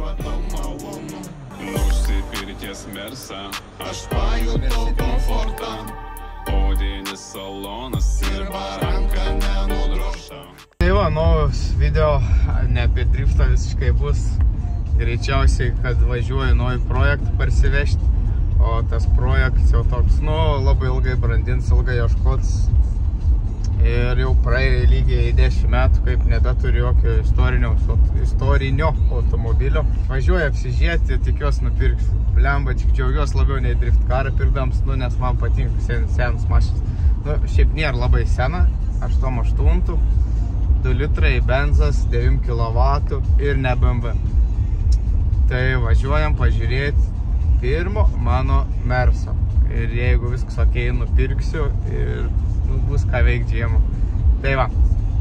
nematau malonų. Nusipirkęs Mersą, aš pajutau komfortą. Odinis salonas ir baranka nenudrožta. Tai va, naujas video, ne apie driftą visiškai bus. Greičiausiai, kad važiuoju naują projektą parsivežti. O tas projektas jau toks, labai ilgai brandins, ilgai ieškots. Ir jau praėjo lygiai 10 metų, kaip nebeturiu jokio istorinio automobilio. Važiuoju apsižiūrėti, tikiuosi nupirksiu. Blemba, tik džiaugiuosi labiau nei drift karą pirkdams, nes man patinka senas mašinas. Šiaip nėra labai sena, 8.8, 2 litrai, benzas, 9 kW ir ne BMW. Tai važiuojam pažiūrėti pirmo mano Merso. Ir jeigu viskas okei, nupirksiu ir bus ką veikti žiemą. Tai va,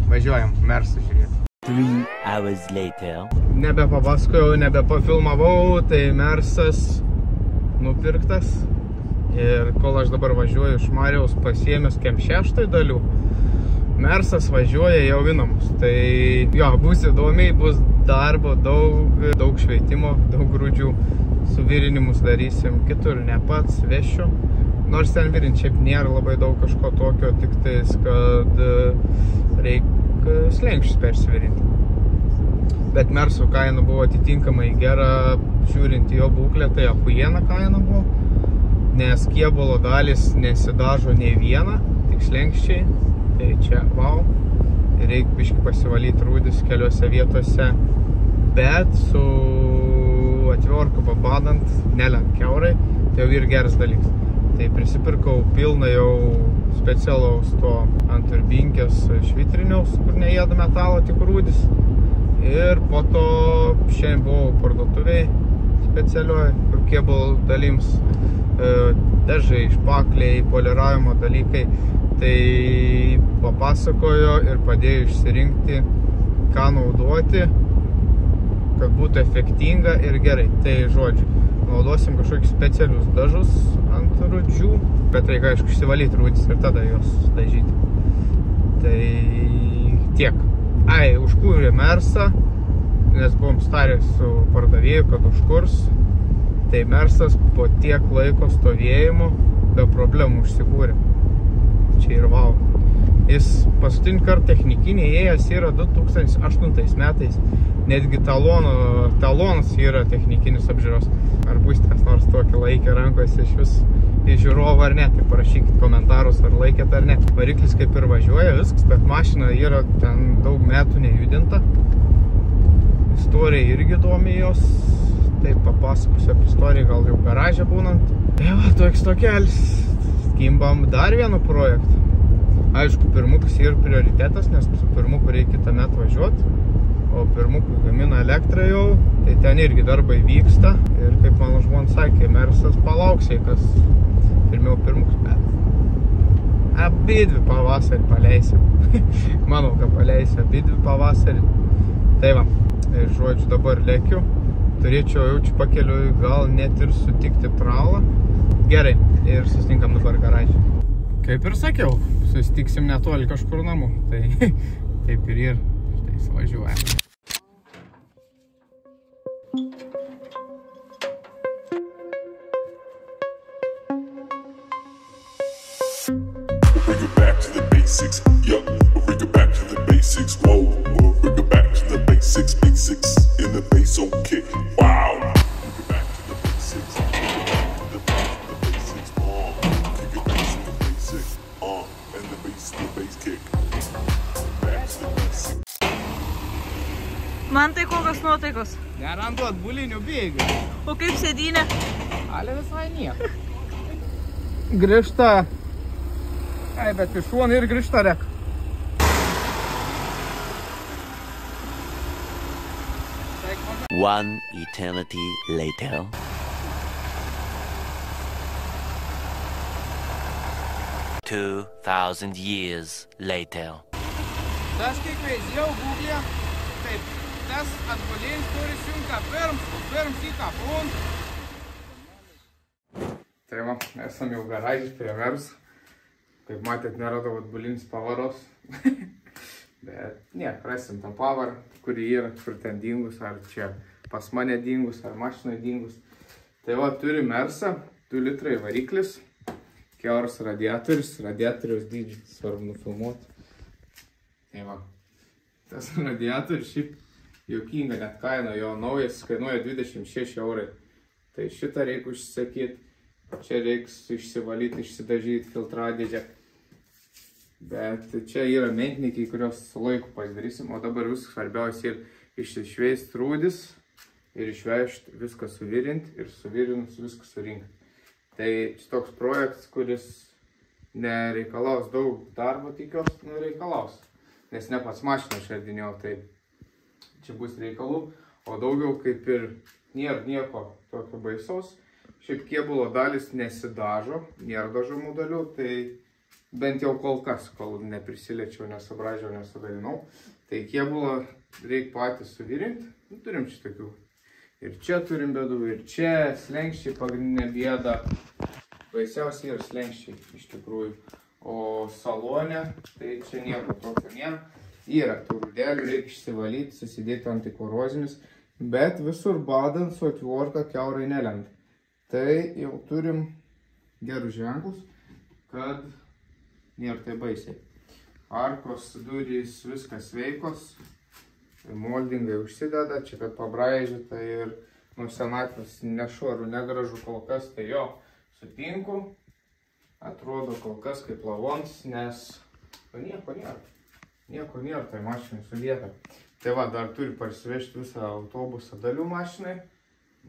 važiuojam Mersą žiūrėti. 3 hours later. Nebepapasakojau, nebepafilmavau, tai Mersas nupirktas. Ir kol aš dabar važiuoju iš Mariaus pasiėmęs kem 6 dalių, Mersas važiuoja jau į namus. Tai jo, bus įdomiai, bus darbo, daug šveitimo, daug grūdžių. Suvirinimus darysim kitur, ne pats vešiu. Nors ten virint šiaip nėra labai daug kažko tokio, tik tais, kad reikia slenkščius persivirinti. Bet Merso kaina buvo atitinkamai gera, žiūrint jo būklę, tai achujiena kaina buvo. Nes kėbulo dalis nesidažo nei vieną, tik slenkščiai. Tai čia, wow. Reikia biškį pasivalyti rūdis keliose vietose. Bet su atviorku pabadant, nelenk kiaurai, tai jau ir geras dalykas. Tai prisipirkau pilną jau specialaus to ant turbinkės švitriniaus, kur neėda metalo, tik rūdis. Ir po to šiandien buvau parduotuviai specialioj, kur kėbul dalims dažai, špakliai, poliravimo dalykai. Tai papasakojo ir padėjo išsirinkti, ką naudoti, kad būtų efektinga ir gerai. Tai žodžiu, naudosim kažkokius specialius dažus ant rūdžių, bet reikia aišku išsivalyti rūdis ir tada jos dažyti. Tai tiek. Užkūrė Mersą, nes buvom starę su pardavėju, kad užkurs. Tai Mersas po tiek laiko stovėjimo be problemų užsikūrė. Čia ir wow. Jis paskutinį kartą technikinį ėjęs yra 2008 metais. Netgi talonas yra technikinis apžiūros. Ar bus kas nors tokį laikę rankose iš vis iš žiūrovų ar ne, tai parašykit komentarus, ar laikėt ar ne. Variklis kaip ir važiuoja viskas, bet mašina yra ten daug metų nejudinta. Istorija irgi įdomi jos. Taip papasakosiu apie istoriją, gal jau garaže būnant. Tai va, toks tokelis. Kimbam dar vieną projektą. Aišku, pirmukas yra prioritetas, nes su pirmuku reikia kitą metą važiuoti. O pirmukui gamina elektrą jau, tai ten irgi darbai vyksta. Ir kaip mano žmona sakė, Mersas palauksiai, kas pirmiau pirmukus metų. Abidvi pavasarį paleisim. Manau, kad paleisiu abidvi pavasarį. Tai va, ir žodžiu dabar lekiu. Turėčiau jaučiu pakeliu gal net ir sutikti tralą. Gerai, ir susitinkam dabar garažį. Kaip ir sakiau, susitiksim netoli kažkur namų. Tai taip ir ir. Štai suvažiuojam. Bring it back to the basics, yup. Bring it back to the basics, whoa. Bring it back to the basics, basics in the bass on kick, wow. Bring it back to the basics, the basics, kick it back to the basics, and the bass kick. Back to the basics. Man tai kokios nuotaikos? Neranduot bulinių bėgių. O kaip sėdynė? Ale visai nieko. Grįžta. Ai, bet iš šono ir grįžta rek. One eternity later. Two 2,000 years later. Tas kiek veizėjau Google, taip, tas atbulinis turi siunką pirms į kapun. Tai va, esam jau garažį prie Merso. Kaip matėt, neradau atbulinis pavaros. Bet ne, rasim tą pavarą, kuri yra, kur ten dingus, ar čia pas mane dingus ar mašinoje dingus. Tai va, turi Mersą, 2 litrai variklis, kiauras radiatorius, radiatoriaus dydžiai, svarbu nufilmuoti. Tai va, tas radiatorius šiaip juokinga net kaina, jo naujas kainuoja 26 eurai. Tai šitą reikia užsisakyti, čia reiks išsivalyti, išsidažyti filtradėžę. Bet čia yra mentnikiai, kurios su laiku pasidarysim, o dabar viskas svarbiausia ir išsišveist rūdis ir išvežti viską suvirinti ir suvirinus viską surinkti. Tai toks projektas, kuris nereikalaus daug darbo, tikiuosi, reikalaus. Nes ne pats mašiną išradinėjau, tai čia bus reikalų, o daugiau kaip ir nėra nieko tokio baisaus. Šiaip kėbulo dalis nesidažo, nėra dažomų dalių, tai bent jau kol kas, kol neprisiliečiau, nesubražiau, nesudalinau. Tai kėbulą reikia patys suvirinti, turim šitokių. Ir čia turim bėdų, ir čia slenkščiai pagrindinė bėda. Baisiausiai yra slenkščiai, iš tikrųjų. O salone, tai čia nieko tokio nėra. Yra tų rūdelių, reikia išsivalyti, susidėti antikorozinius, bet visur badant su atvorka kiaurai nelenda. Tai jau turim gerus ženklus, kad nėra tai baisiai. Arkos, durys, viskas sveikos. Moldingai užsideda, čia kad pabraižyta ir nuo senatvės nešvarų, negražu kol kas, tai jo, sutinku. Atrodo kol kas kaip lavons, nes nieko nėra. Nieko nėra, tai mašinai sudėta. Tai va, dar turi parsivežti visą autobusą dalių mašinai.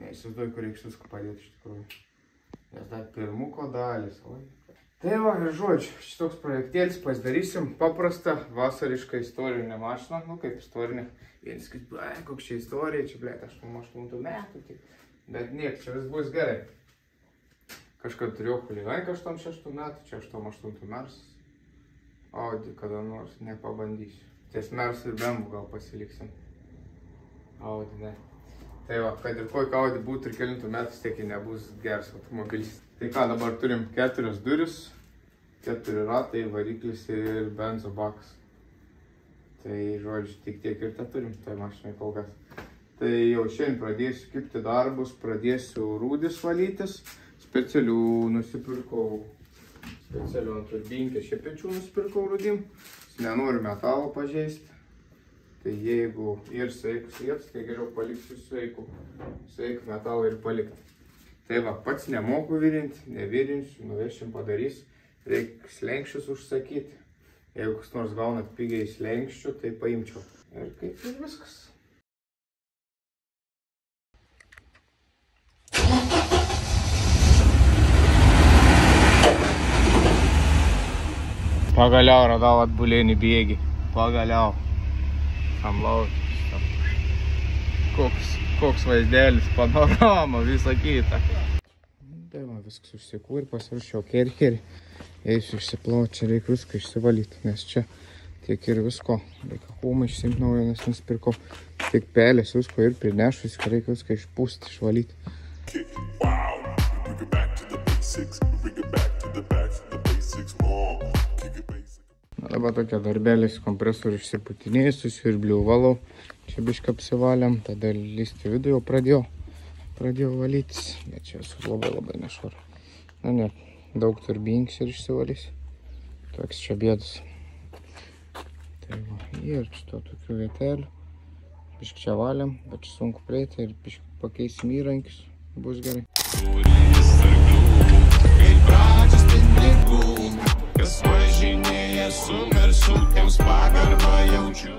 Neįsivaizduoju, kur reiks viską padėti iš tikrųjų. Nes dar pirmuko dalis. Tai va, ir žodžiu, šitoks projektėlis pasidarysim paprastą vasarišką istorinę mašiną. Nu, kaip istorinę. Vienis kaip, koks čia istorija, čia, blėt, 88 metų. Bet niek, čia vis bus gerai. Kažkad turėjau Hulivenką 86 metų, čia 88 Mers. Audi kada nors nepabandysiu. Ties Mers ir Bembu gal pasiliksim. Audi, ne. Tai va, kad ir kokį Audi būtų ir kelintų metų, tiek nebus geras automobilis. Tai ką, dabar turim 4 duris, 4 ratai, variklis ir benzo bakas. Tai, žodžiu, tik tiek ir tą turim, tai mašinai kol kas. Tai jau šiandien pradėsiu kipti darbus, pradėsiu rūdis valytis. Specialių nusipirkau, specialių ant turbinkės šepečių nusipirkau rūdim. Nenoriu metalo pažeisti. Tai jeigu ir sveikus vietas, tai geriau paliksiu sveikų metalą ir palikti. Tai va, pats nemoku virinti, nevirinsiu, nuvešim padarysiu. Reikia slenkščius užsakyti. Jeigu kas nors gaunat pigiai slenkščių, tai paimčiau. Ir kaip ir viskas. Pagaliau radau atbulinį bėgį. Pagaliau. Samlautis. Koks vaizdelis, panorama, visa kita. Tai va, viskas užsikūrė, pasirašiau kerkerį. Eisiu išsiplauti, čia reikia viską išsivalyti, nes čia tiek ir visko. Reikia humą išsimti naujo, nes nusipirkau tik pelės visko ir prinešus, reikia viską išpūsti, išvalyti. Na, dabar tokia darbelės kompresorių išsiputinėjusius ir bliuvalau. Čia biškai apsivalėm, tada lysti vidų jau pradėjau valytis, bet čia esu labai nešvaru. Na ne, daug turbinks ir išsivalys. Toks čia bėdas. Tai va, ir čia tokių vietelių. Biškai čia valėm, bet čia sunku prieiti ir biškai pakeisim įrankius. Bus gerai. Kas važinėja su Mersu, tiems pagarbą jaučiu.